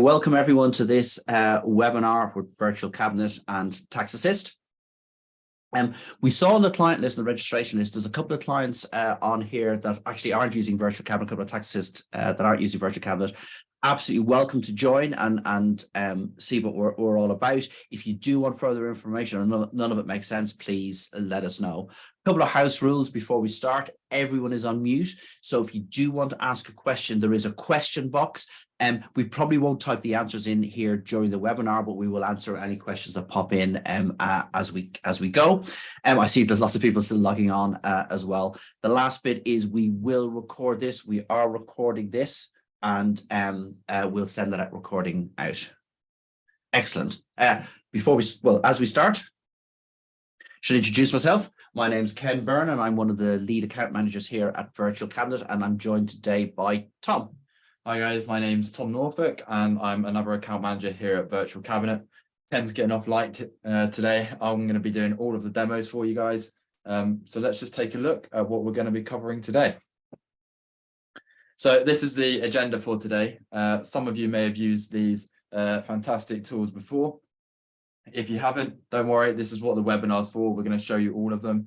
Welcome everyone to this webinar with Virtual Cabinet and TaxAssist. We saw on the client list and the registration list, there's a couple of clients on here that actually aren't using Virtual Cabinet, a couple of TaxAssist that aren't using Virtual Cabinet. Absolutely welcome to join and see what we're all about. If you do want further information or none of it makes sense, please let us know. A couple of house rules before we start. Everyone is on mute. So if you do want to ask a question, there is a question box. We probably won't type the answers in here during the webinar, but we will answer any questions that pop in as we go. I see there's lots of people still logging on as well. The last bit is we will record this. We are recording this, and we'll send that recording out. Excellent. As we start, should I introduce myself? My name's Ken Byrne, and I'm one of the lead account managers here at Virtual Cabinet, and I'm joined today by Tom. Hi guys, my name's Tom Norfolk and I'm another account manager here at Virtual Cabinet. Ken's getting off light today. I'm going to be doing all of the demos for you guys. So let's just take a look at what we're going to be covering today. So this is the agenda for today. Some of you may have used these fantastic tools before. If you haven't, don't worry, this is what the webinar's for. We're going to show you all of them.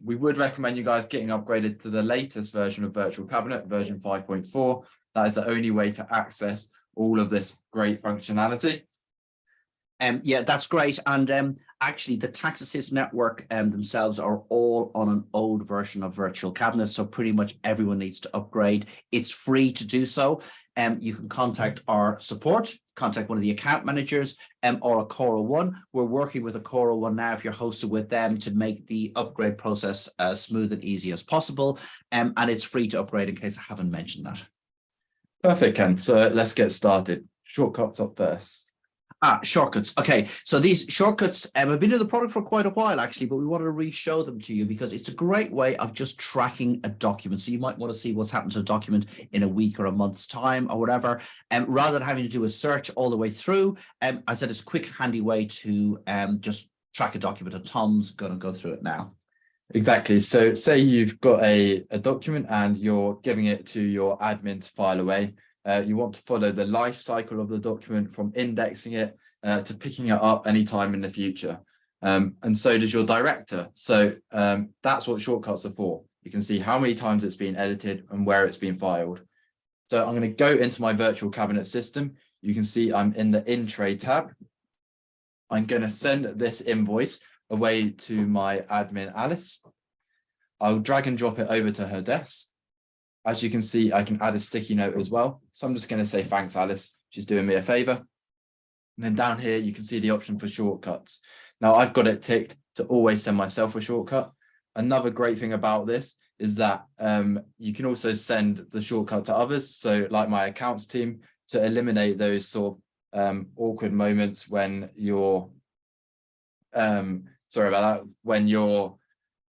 We would recommend you guys getting upgraded to the latest version of Virtual Cabinet, version 5.4. That is the only way to access all of this great functionality. Yeah, that's great. And actually, the TaxAssist network themselves are all on an old version of Virtual Cabinet. So pretty much everyone needs to upgrade. It's free to do so. You can contact our support, contact one of the account managers or a Cora One. We're working with a Cora One now, if you're hosted with them, to make the upgrade process as smooth and easy as possible. And it's free to upgrade, in case I haven't mentioned that. Perfect, Ken. So let's get started. Shortcuts up first. Shortcuts. Okay, so these shortcuts, I've been in the product for quite a while actually, but we wanted to re-show them to you because it's a great way of just tracking a document. So you might want to see what's happened to a document in a week or a month's time or whatever. Rather than having to do a search all the way through, I said it's a quick, handy way to just track a document, and Tom's going to go through it now. Exactly. So say you've got a document and you're giving it to your admin to file away. You want to follow the life cycle of the document from indexing it to picking it up anytime in the future. And so does your director. So that's what shortcuts are for. You can see how many times it's been edited and where it's been filed. So I'm going to go into my Virtual Cabinet system. You can see I'm in the In Tray tab. I'm going to send this invoice away to my admin, Alice. I'll drag and drop it over to her desk. As you can see, I can add a sticky note as well. So I'm just going to say, thanks, Alice. She's doing me a favor. And then down here, you can see the option for shortcuts. Now I've got it ticked to always send myself a shortcut. Another great thing about this is that you can also send the shortcut to others. So like my accounts team, to eliminate those sort of awkward moments when you're sorry about that, when you're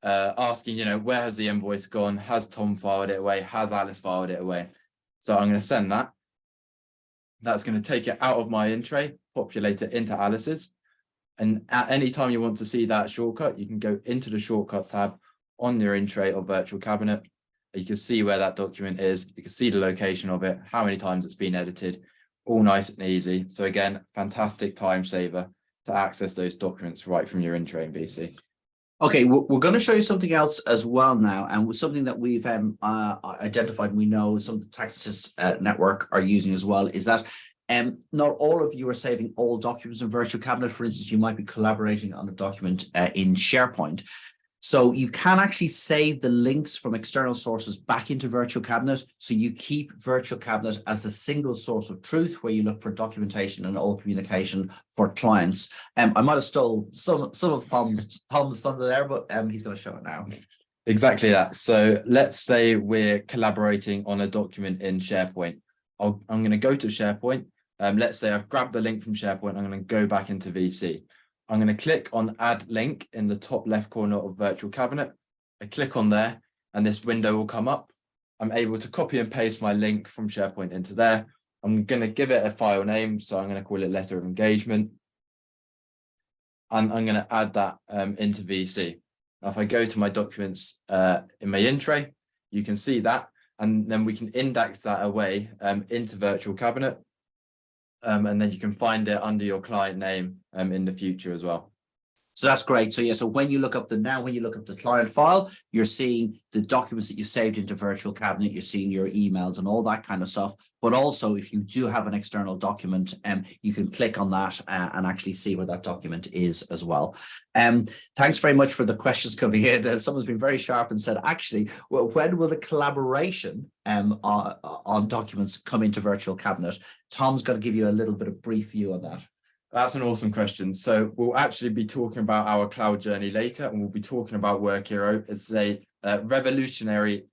asking, where has the invoice gone? Has Tom filed it away? Has Alice filed it away? So I'm going to send that. That's going to take it out of my in tray, populate it into Alice's. And at any time you want to see that shortcut, you can go into the shortcut tab on your in tray of Virtual Cabinet. You can see where that document is. You can see the location of it, how many times it's been edited, all nice and easy. So again, fantastic time saver to access those documents right from your in tray in VC. Okay, we're going to show you something else as well now, and something that we've identified and we know some of the TaxAssist network are using as well, is that not all of you are saving all documents in Virtual Cabinet. For instance, you might be collaborating on a document in SharePoint. So you can actually save the links from external sources back into Virtual Cabinet. So you keep Virtual Cabinet as the single source of truth where you look for documentation and all communication for clients. I might have stole some of Tom's thunder there, but he's going to show it now. Exactly that. So let's say we're collaborating on a document in SharePoint. I'm going to go to SharePoint. Let's say I've grabbed the link from SharePoint. I'm going to go back into VC. I'm going to click on Add Link in the top left corner of Virtual Cabinet. I click on there and this window will come up. I'm able to copy and paste my link from SharePoint into there. I'm going to give it a file name. So I'm going to call it Letter of Engagement. And I'm going to add that into VC. Now, if I go to my documents in my in tray, you can see that. And then we can index that away into Virtual Cabinet. And then you can find it under your client name in the future as well. So that's great. So yeah, so when you look up the client file, you're seeing the documents that you've saved into Virtual Cabinet, you're seeing your emails and all that kind of stuff. But also, if you do have an external document, you can click on that and actually see what that document is as well. Thanks very much for the questions coming in. Someone's been very sharp and said, actually, well, when will the collaboration on documents come into Virtual Cabinet? Tom's going to give you a little bit of brief view on that. That's an awesome question. So we'll actually be talking about our cloud journey later, and we'll be talking about Workiro. It's a revolutionary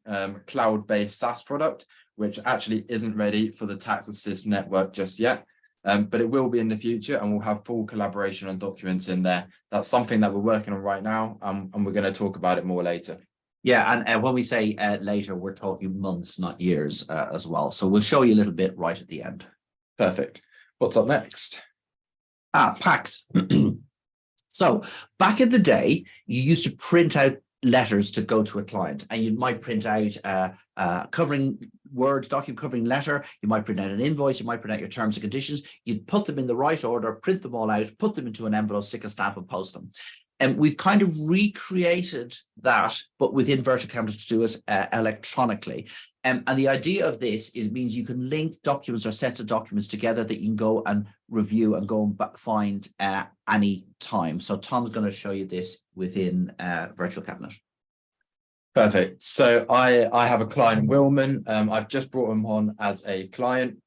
cloud-based SaaS product, which actually isn't ready for the TaxAssist network just yet. But it will be in the future, and we'll have full collaboration on documents in there. That's something that we're working on right now, and we're going to talk about it more later. Yeah, and when we say later, we're talking months, not years as well. So we'll show you a little bit right at the end. Perfect. What's up next? Packs. So back in the day, you used to print out letters to go to a client, and you might print out covering Word document, covering letter. You might print out an invoice. You might print out your terms and conditions. You'd put them in the right order, print them all out, put them into an envelope, stick a stamp, and post them. And we've kind of recreated that, but within Virtual Cabinet to do it electronically. And the idea of this means you can link documents or sets of documents together that you can go and review and go and find any time. So Tom's going to show you this within Virtual Cabinet. Perfect. So I have a client, Wilman. I've just brought him on as a client,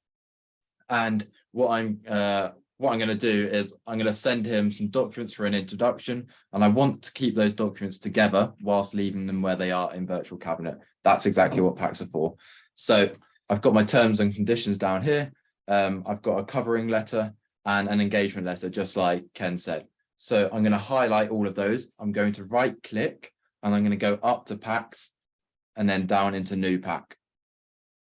and what I'm going to do is I'm going to send him some documents for an introduction, and I want to keep those documents together whilst leaving them where they are in Virtual Cabinet. That's exactly what packs are for. So I've got my terms and conditions down here. I've got a covering letter and an engagement letter, just like Ken said. So I'm going to highlight all of those. I'm going to right click, and I'm going to go up to packs and then down into new pack.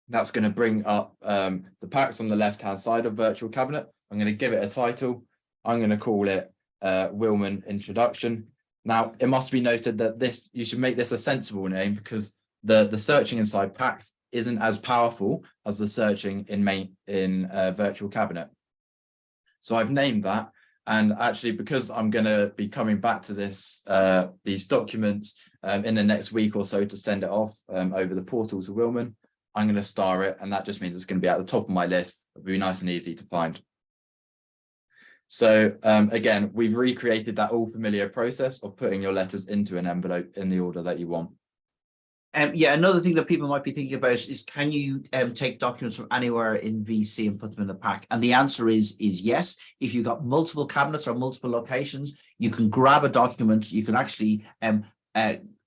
That's going to bring up the packs on the left-hand side of Virtual Cabinet. I'm going to give it a title. I'm going to call it Wilman Introduction. Now, it must be noted that you should make this a sensible name, because the searching inside packs isn't as powerful as the searching in Virtual Cabinet. So I've named that. And actually, because I'm going to be coming back to these documents in the next week or so to send it off over the portal to Wilman, I'm going to star it. And that just means it's going to be at the top of my list. It'll be nice and easy to find. So again, we've recreated that all familiar process of putting your letters into an envelope in the order that you want. Yeah, another thing that people might be thinking about is, can you take documents from anywhere in VC and put them in the pack? And the answer is yes. If you've got multiple cabinets or multiple locations, you can grab a document. You can actually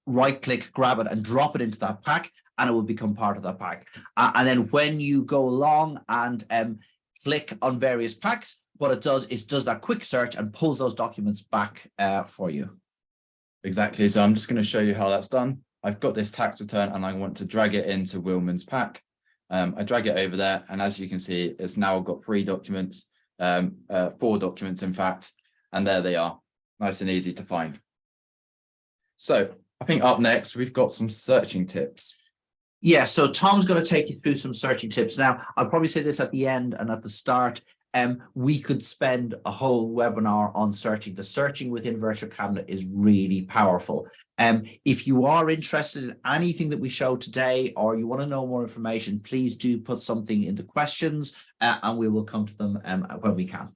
right click, grab it and drop it into that pack, and it will become part of that pack. And then when you go along and click on various packs, what it does is does that quick search and pulls those documents back for you. Exactly. So I'm just going to show you how that's done. I've got this tax return and I want to drag it into Wilman's pack. I drag it over there, and as you can see, it's now got 3 documents, 4 documents in fact, and there they are, nice and easy to find. So I think up next, we've got some searching tips. Yeah, so Tom's going to take you through some searching tips. Now, I'll probably say this at the end and at the start. We could spend a whole webinar on searching. The searching within Virtual Cabinet is really powerful. If you are interested in anything that we showed today, or you want to know more information, please do put something in the questions and we will come to them when we can.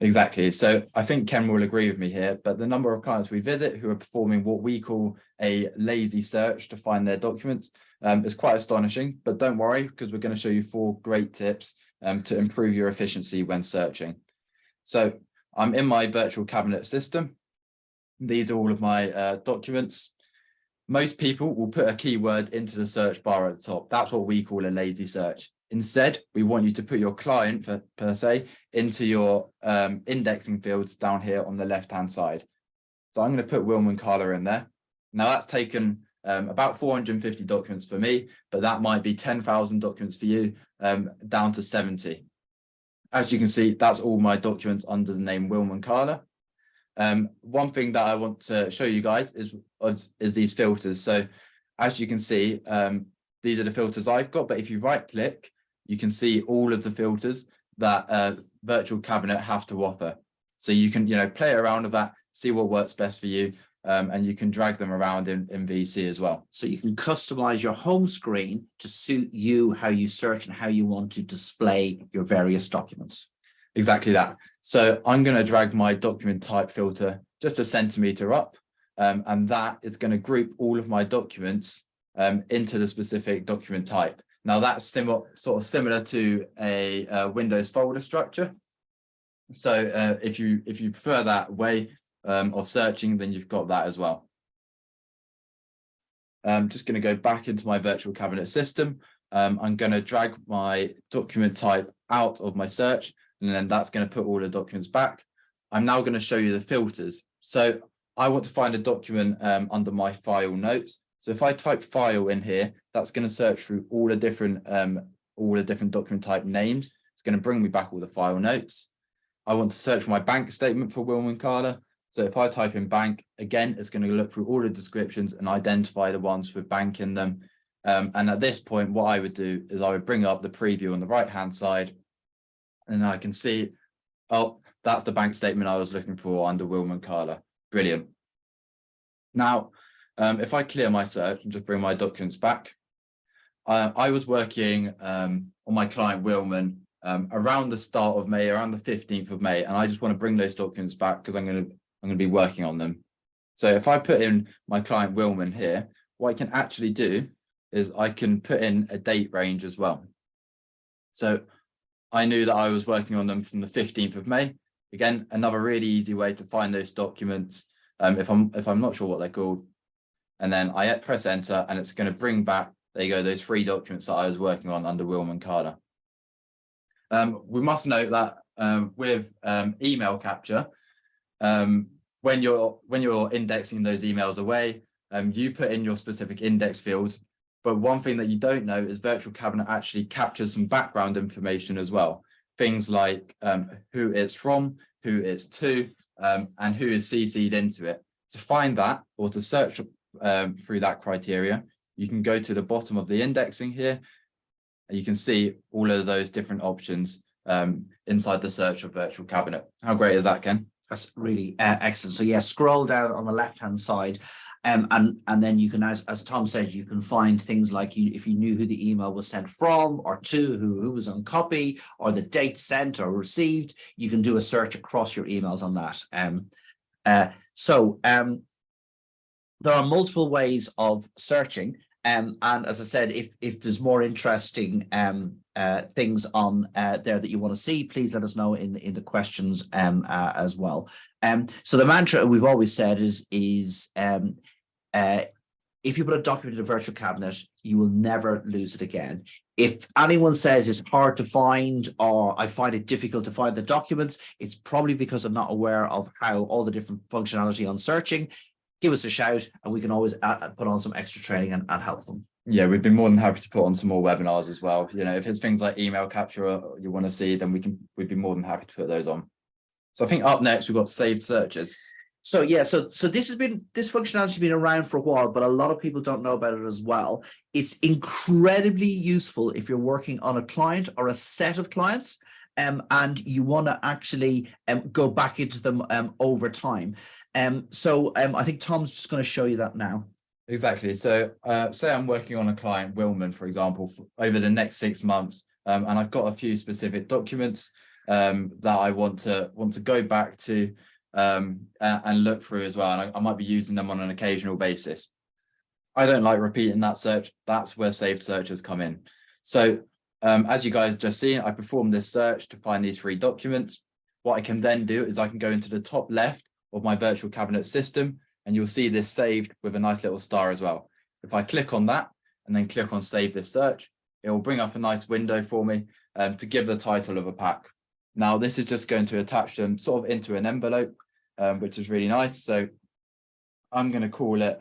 Exactly. So I think Ken will agree with me here, but the number of clients we visit who are performing what we call a lazy search to find their documents is quite astonishing. But don't worry, because we're going to show you 4 great tips to improve your efficiency when searching. So I'm in my Virtual Cabinet system. These are all of my documents. Most people will put a keyword into the search bar at the top. That's what we call a lazy search. Instead, we want you to put your client per se into your indexing fields down here on the left-hand side. So I'm going to put Wilman Carla in there. Now that's taken about 450 documents for me, but that might be 10,000 documents for you, down to 70. As you can see, that's all my documents under the name Wilman Carla. One thing that I want to show you guys is these filters. So as you can see, these are the filters I've got, but if you right click, you can see all of the filters that virtual cabinet have to offer. So you can, play around with that, see what works best for you, and you can drag them around in VC as well. So you can customize your home screen to suit you, how you search and how you want to display your various documents. Exactly that. So I'm going to drag my document type filter just a centimeter up, and that is going to group all of my documents into the specific document type. Now that's sort of similar to a Windows folder structure. So if you prefer that way of searching, then you've got that as well. I'm just going to go back into my virtual cabinet system. I'm going to drag my document type out of my search, and then that's going to put all the documents back. I'm now going to show you the filters. So I want to find a document under my file notes. So if I type file in here, that's going to search through all the different document type names. It's going to bring me back all the file notes. I want to search for my bank statement for Wilman Carla. So if I type in bank, again, it's going to look through all the descriptions and identify the ones with bank in them. And at this point, what I would do is I would bring up the preview on the right-hand side, and I can see, oh, that's the bank statement I was looking for under Wilman Carla. Brilliant. Now, if I clear my search and just bring my documents back, I was working on my client Wilman around the start of May, around the 15th of May, and I just want to bring those documents back because I'm going to be working on them. So if I put in my client Wilman here, what I can actually do is I can put in a date range as well. So I knew that I was working on them from the 15th of May. Again, another really easy way to find those documents if I'm not sure what they're called. And then I press enter, and it's going to bring back, there you go, those 3 documents that I was working on under Wilman Carla. We must note that with email capture, when you're indexing those emails away, you put in your specific index fields. But one thing that you don't know is Virtual Cabinet actually captures some background information as well. Things like who it's from, who it's to, and who is CC'd into it. To find that, or to search through that criteria, you can go to the bottom of the indexing here, and you can see all of those different options inside the search of Virtual Cabinet. How great is that, Ken? That's really excellent. So yeah, scroll down on the left-hand side, and then you can, as Tom said, you can find things like if you knew who the email was sent from or to, who was on copy, or the date sent or received. You can do a search across your emails on that. There are multiple ways of searching. And as I said, if there's more interesting things on there that you want to see, please let us know in the questions as well. So the mantra we've always said is if you put a document in a virtual cabinet, you will never lose it again. If anyone says it's hard to find, or I find it difficult to find the documents, it's probably because I'm not aware of how all the different functionality on searching. Give us a shout, and we can always put on some extra training and help them. Yeah, we'd be more than happy to put on some more webinars as well. If it's things like email capture you want to see, then we'd be more than happy to put those on. So I think up next we've got saved searches. So yeah, so this functionality has been around for a while, but a lot of people don't know about it as well. It's incredibly useful if you're working on a client or a set of clients, and you want to actually go back into them over time. So I think Tom's just going to show you that now. Exactly. So say I'm working on a client, Wilman, for example, over the next 6 months, and I've got a few specific documents that I want to go back to and look through as well. And I might be using them on an occasional basis. I don't like repeating that search. That's where saved searches come in. So as you guys just seen, I performed this search to find these 3 documents. What I can then do is I can go into the top left of my virtual cabinet system, and you'll see this saved with a nice little star as well. If I click on that and then click on save this search, it will bring up a nice window for me to give the title of a pack. Now, this is just going to attach them sort of into an envelope, which is really nice. So I'm going to call it,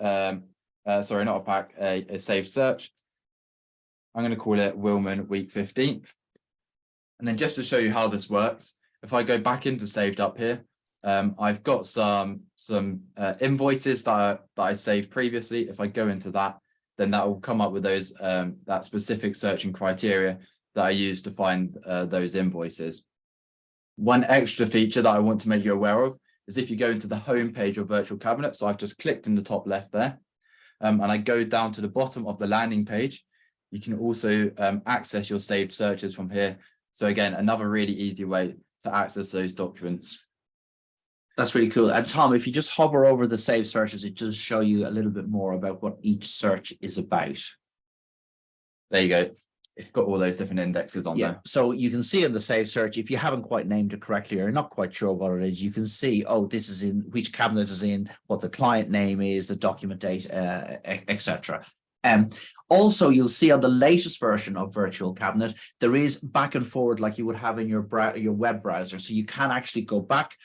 sorry, not a pack, a saved search. I'm going to call it Wilman week 15th. And then just to show you how this works, if I go back into saved up here, I've got some invoices that I saved previously. If I go into that, then that will come up with those that specific searching criteria that I use to find those invoices. One extra feature that I want to make you aware of is if you go into the home page of Virtual Cabinet, so I've just clicked in the top left there, and I go down to the bottom of the landing page, you can also access your saved searches from here. So again, another really easy way to access those documents. That's really cool. And Tom, if you just hover over the saved searches, it does show you a little bit more about what each search is about. There you go. It's got all those different indexes on there. So you can see in the saved search, if you haven't quite named it correctly or you're not quite sure what it is, you can see, oh, this is in which cabinet is in, what the client name is, the document date, etc. Also, you'll see on the latest version of Virtual Cabinet, there is back and forward like you would have in your web browser. So you can actually go back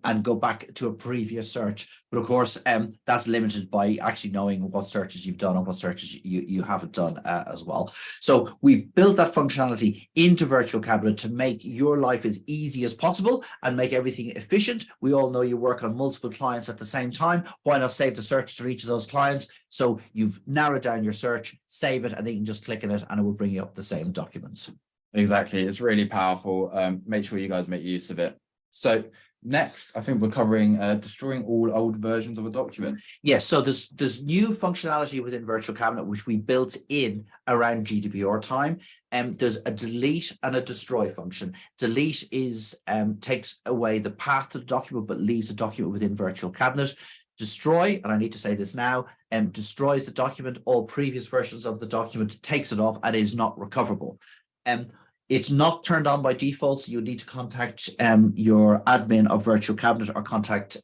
and go back to a previous search. But of course, that's limited by actually knowing what searches you've done and what searches you haven't done as well. So we've built that functionality into Virtual Cabinet to make your life as easy as possible and make everything efficient. We all know you work on multiple clients at the same time. Why not save the search to each of those clients? So you've narrowed down your search, save it, and then you can just click on it and it will bring you up the same documents. Exactly. It's really powerful. Make sure you guys make use of it. So next, I think we're covering destroying all old versions of a document. Yes, so there's new functionality within Virtual Cabinet, which we built in around GDPR time. There's a delete and a destroy function. Delete is takes away the path to the document, but leaves the document within Virtual Cabinet. Destroy, and I need to say this now, destroys the document, all previous versions of the document, takes it off and is not recoverable. It's not turned on by default, so you need to contact your admin of Virtual Cabinet or contact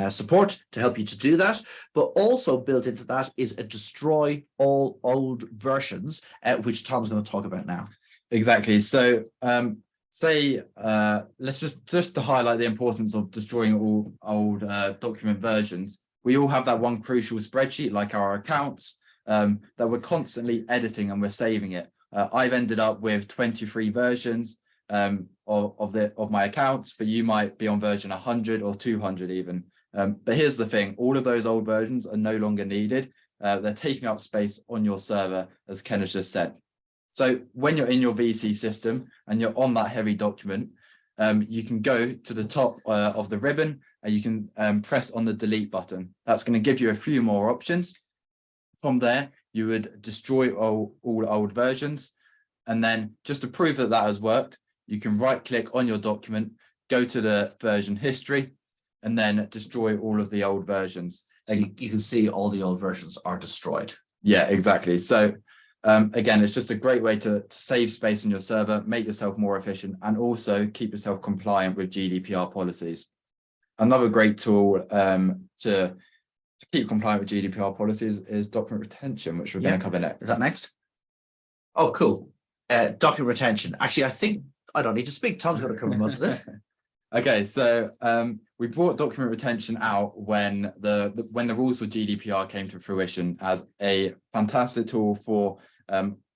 support to help you to do that. But also built into that is a destroy all old versions, which Tom's going to talk about now. Exactly. So let's just to highlight the importance of destroying all old document versions. We all have that one crucial spreadsheet, like our accounts, that we're constantly editing and we're saving it. I've ended up with 23 versions of my accounts, but you might be on version 100 or 200 even. But here's the thing, all of those old versions are no longer needed. They're taking up space on your server, as Ken has just said. So when you're in your VC system and you're on that heavy document, you can go to the top of the ribbon and you can press on the delete button. That's going to give you a few more options. From there, you would destroy all old versions. And then just to prove that that has worked, you can right click on your document, go to the version history, and then destroy all of the old versions. And you can see all the old versions are destroyed. Yeah, exactly. So again, it's just a great way to save space on your server, make yourself more efficient, and also keep yourself compliant with GDPR policies. Another great tool to keep compliant with GDPR policies is document retention, which we're going to cover next. Is that next? Oh, cool. Document retention. Actually, I think I don't need to speak. Tom's going to cover most of this. Okay, so we brought document retention out when the rules for GDPR came to fruition as a fantastic tool for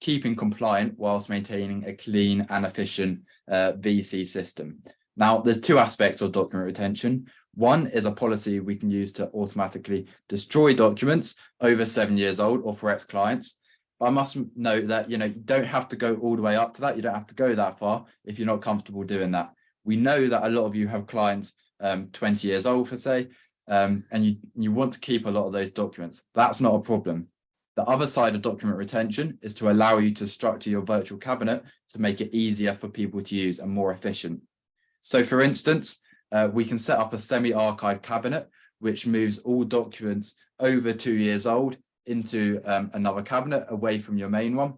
keeping compliant whilst maintaining a clean and efficient VC system. Now, there's two aspects of document retention. One is a policy we can use to automatically destroy documents over 7 years old or for ex-clients. But I must note that you don't have to go all the way up to that. You don't have to go that far if you're not comfortable doing that. We know that a lot of you have clients 20 years old, for say, and you want to keep a lot of those documents. That's not a problem. The other side of document retention is to allow you to structure your virtual cabinet to make it easier for people to use and more efficient. So for instance, we can set up a semi-archive cabinet, which moves all documents over 2 years old into another cabinet away from your main one.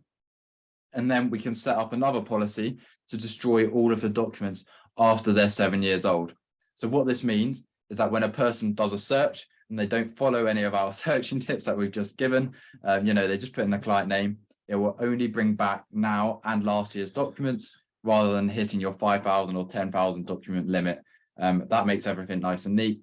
And then we can set up another policy to destroy all of the documents after they're 7 years old. So what this means is that when a person does a search and they don't follow any of our searching tips that we've just given, they just put in the client name, it will only bring back now and last year's documents rather than hitting your 5,000 or 10,000 document limit. That makes everything nice and neat.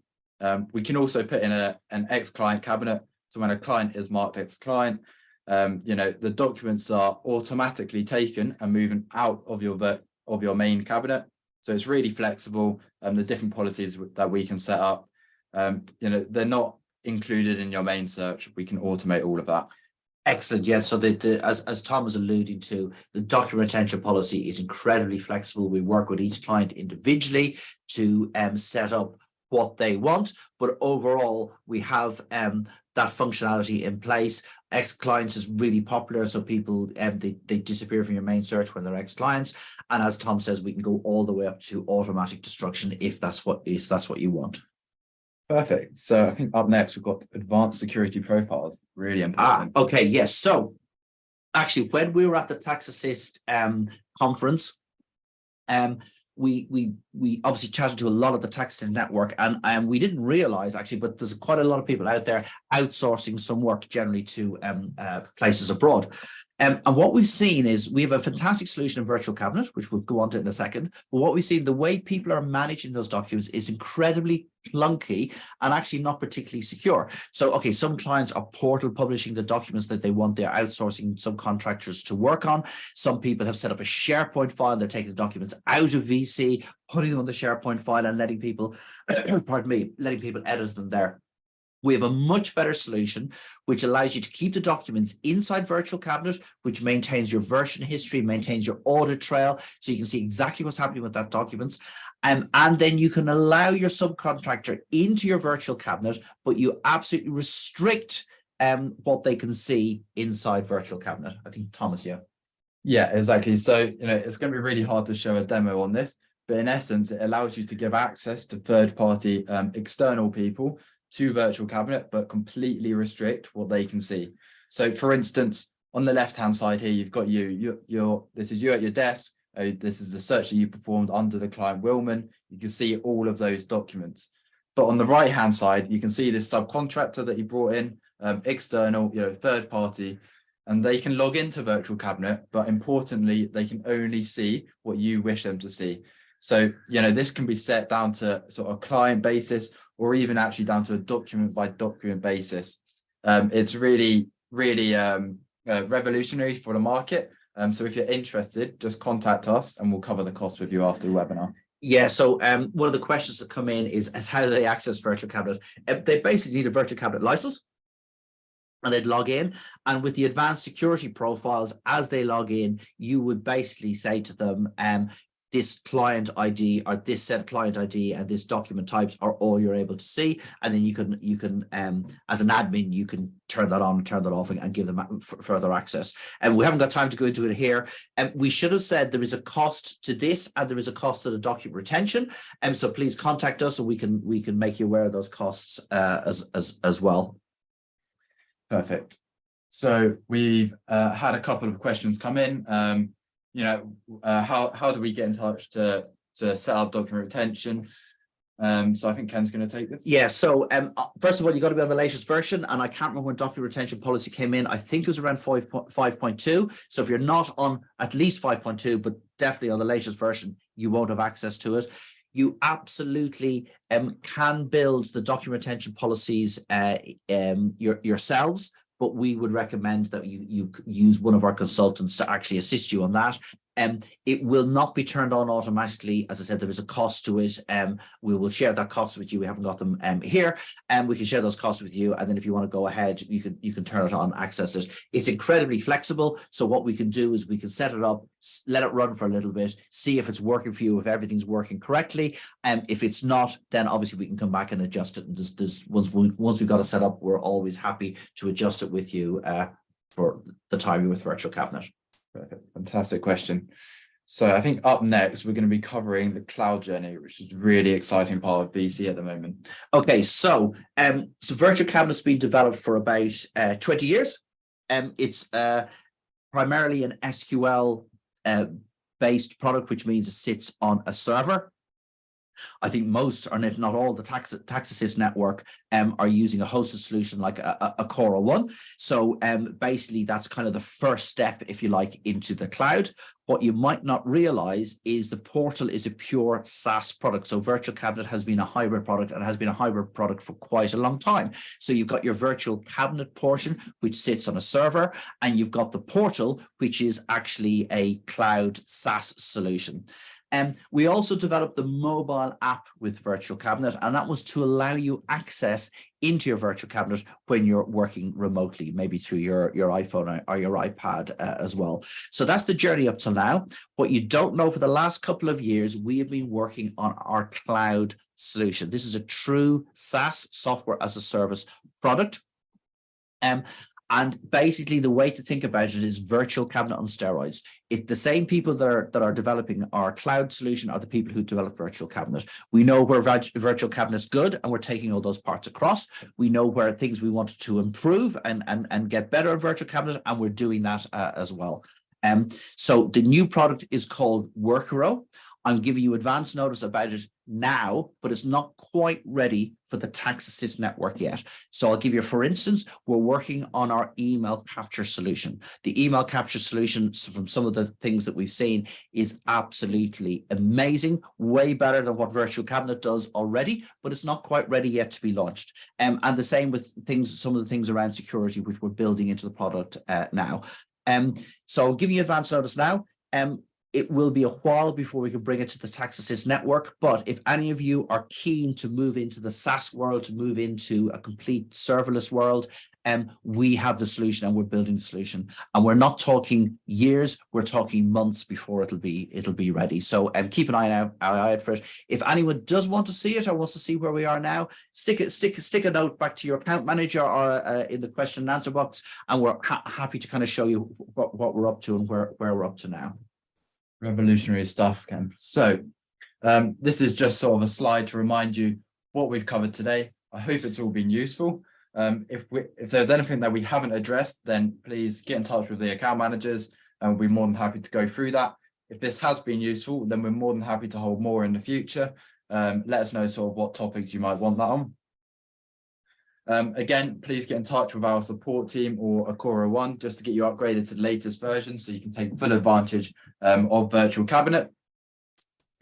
We can also put in an ex-client cabinet. So when a client is marked ex-client, the documents are automatically taken and moving out of your main cabinet. So it's really flexible. The different policies that we can set up, they're not included in your main search. We can automate all of that. Excellent. Yeah. So as Tom was alluding to, the document retention policy is incredibly flexible. We work with each client individually to set up what they want, but overall we have that functionality in place. Ex-clients is really popular, so people they disappear from your main search when they're ex-clients. And as Tom says, we can go all the way up to automatic destruction if that's what you want. Perfect. So I think up next we've got advanced security profiles. Really important. Okay, yes. So actually, when we were at the TaxAssist conference, we obviously chatted to a lot of the TaxAssist network, and we didn't realize actually, but there's quite a lot of people out there outsourcing some work generally to places abroad. And what we've seen is we have a fantastic solution in Virtual Cabinet, which we'll go on to in a second. But what we've seen, the way people are managing those documents is incredibly clunky and actually not particularly secure. So, okay, some clients are portal publishing the documents that they want their outsourcing subcontractors to work on. Some people have set up a SharePoint file. They're taking the documents out of VC, putting them on the SharePoint file and letting people, letting people edit them there. We have a much better solution, which allows you to keep the documents inside Virtual Cabinet, which maintains your version history, maintains your audit trail, so you can see exactly what's happening with that documents. And then you can allow your subcontractor into your Virtual Cabinet, but you absolutely restrict what they can see inside Virtual Cabinet. I think, Thomas, yeah. Yeah, exactly. So, it's going to be really hard to show a demo on this, but in essence, it allows you to give access to third-party external people to Virtual Cabinet, but completely restrict what they can see. So for instance, on the left-hand side here, you've got this is you at your desk. This is the search that you performed under the client Wilman. You can see all of those documents. But on the right-hand side, you can see this subcontractor that you brought in, external, third party, and they can log into Virtual Cabinet, but importantly, they can only see what you wish them to see. So, this can be set down to sort of client basis, or even actually down to a document by document basis. It's really, really revolutionary for the market. So if you're interested, just contact us and we'll cover the cost with you after the webinar. Yeah, so one of the questions that come in is how do they access Virtual Cabinet? They basically need a Virtual Cabinet license, and they'd log in. And with the advanced security profiles, as they log in, you would basically say to them, this client ID or this set client ID and this document types are all you're able to see. And then you can as an admin, you can turn that on and turn that off and give them further access. And we haven't got time to go into it here. And we should have said there is a cost to this and there is a cost to the document retention. And so please contact us and we can make you aware of those costs as well. Perfect. So we've had a couple of questions come in. How do we get in touch to set up document retention? So I think Ken's going to take this. Yeah. So first of all, you got to be on the latest version, and I can't remember when document retention policy came in. I think it was around 5.2. So if you're not on at least 5.2, but definitely on the latest version, you won't have access to it. You absolutely can build the document retention policies yourselves, but we would recommend that you use one of our consultants to actually assist you on that. It will not be turned on automatically. As I said, there is a cost to it. We will share that cost with you. We haven't got them here, and we can share those costs with you. And then if you want to go ahead, you can turn it on, access it. It's incredibly flexible. So what we can do is we can set it up, let it run for a little bit, see if it's working for you, if everything's working correctly. And if it's not, then obviously we can come back and adjust it. And once we've got it set up, we're always happy to adjust it with you for the time you're with Virtual Cabinet. Perfect. Fantastic question. So I think up next, we're going to be covering the cloud journey, which is a really exciting part of VC at the moment. Okay, so Virtual Cabinet's been developed for about 20 years. It's primarily an SQL based product, which means it sits on a server. I think most, or if not all, the TaxAssist network are using a hosted solution like a Cora One. So basically, that's kind of the first step, if you like, into the cloud. What you might not realize is the portal is a pure SaaS product. So Virtual Cabinet has been a hybrid product and has been a hybrid product for quite a long time. So you've got your Virtual Cabinet portion, which sits on a server, and you've got the portal, which is actually a cloud SaaS solution. We also developed the mobile app with Virtual Cabinet, and that was to allow you access into your virtual cabinet when you're working remotely, maybe through your iPhone or your iPad as well. So that's the journey up till now. What you don't know, for the last couple of years, we have been working on our cloud solution. This is a true SaaS, software as a service product. And basically, the way to think about it is virtual cabinet on steroids. It's the same people that are developing our cloud solution are the people who develop virtual cabinet. We know where virtual cabinet is good, and we're taking all those parts across. We know where things we wanted to improve and get better at virtual cabinet, and we're doing that as well. So the new product is called Workrow. I'm giving you advance notice about it now, but it's not quite ready for the TaxAssist network yet. So I'll give you, for instance, we're working on our email capture solution. The email capture solution, from some of the things that we've seen, is absolutely amazing, way better than what Virtual Cabinet does already, but it's not quite ready yet to be launched. And the same with some of the things around security, which we're building into the product now. So I'll give you advance notice now. It will be a while before we can bring it to the TaxAssist network, but if any of you are keen to move into the SaaS world, to move into a complete serverless world, we have the solution and we're building the solution. And we're not talking years, we're talking months before it'll be ready. So keep an eye out for it. If anyone does want to see it or wants to see where we are now, stick a note back to your account manager or in the question and answer box, and we're happy to kind of show you what we're up to and where we're up to now. Revolutionary stuff, Ken. So this is just sort of a slide to remind you what we've covered today. I hope it's all been useful. If there's anything that we haven't addressed, then please get in touch with the account managers, and we'll be more than happy to go through that. If this has been useful, then we're more than happy to hold more in the future. Let us know sort of what topics you might want that on. Again, please get in touch with our support team or Akora One just to get you upgraded to the latest version so you can take full advantage of Virtual Cabinet.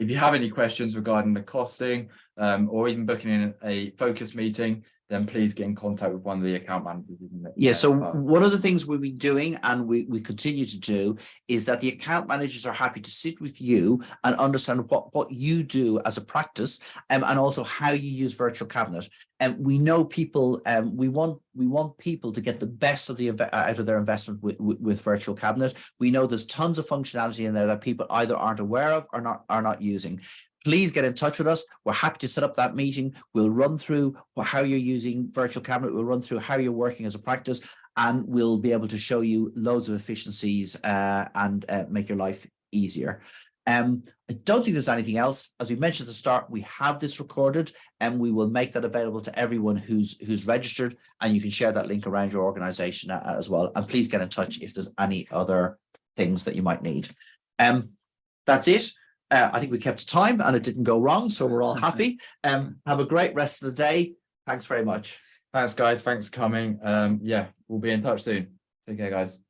If you have any questions regarding the costing or even booking in a focus meeting, then please get in contact with one of the account managers. Yeah, so one of the things we'll be doing, and we continue to do, is that the account managers are happy to sit with you and understand what you do as a practice, and also how you use Virtual Cabinet. And we know people, we want people to get the best of out of their investment with Virtual Cabinet. We know there's tons of functionality in there that people either aren't aware of or not using. Please get in touch with us. We're happy to set up that meeting. We'll run through how you're using Virtual Cabinet. We'll run through how you're working as a practice, and we'll be able to show you loads of efficiencies and make your life easier. I don't think there's anything else. As we mentioned at the start, we have this recorded, and we will make that available to everyone who's registered, and you can share that link around your organization as well. And please get in touch if there's any other things that you might need. That's it. I think we kept time and it didn't go wrong, so we're all happy. Have a great rest of the day. Thanks very much. Thanks, guys. Thanks for coming. Yeah, we'll be in touch soon. Take care, guys.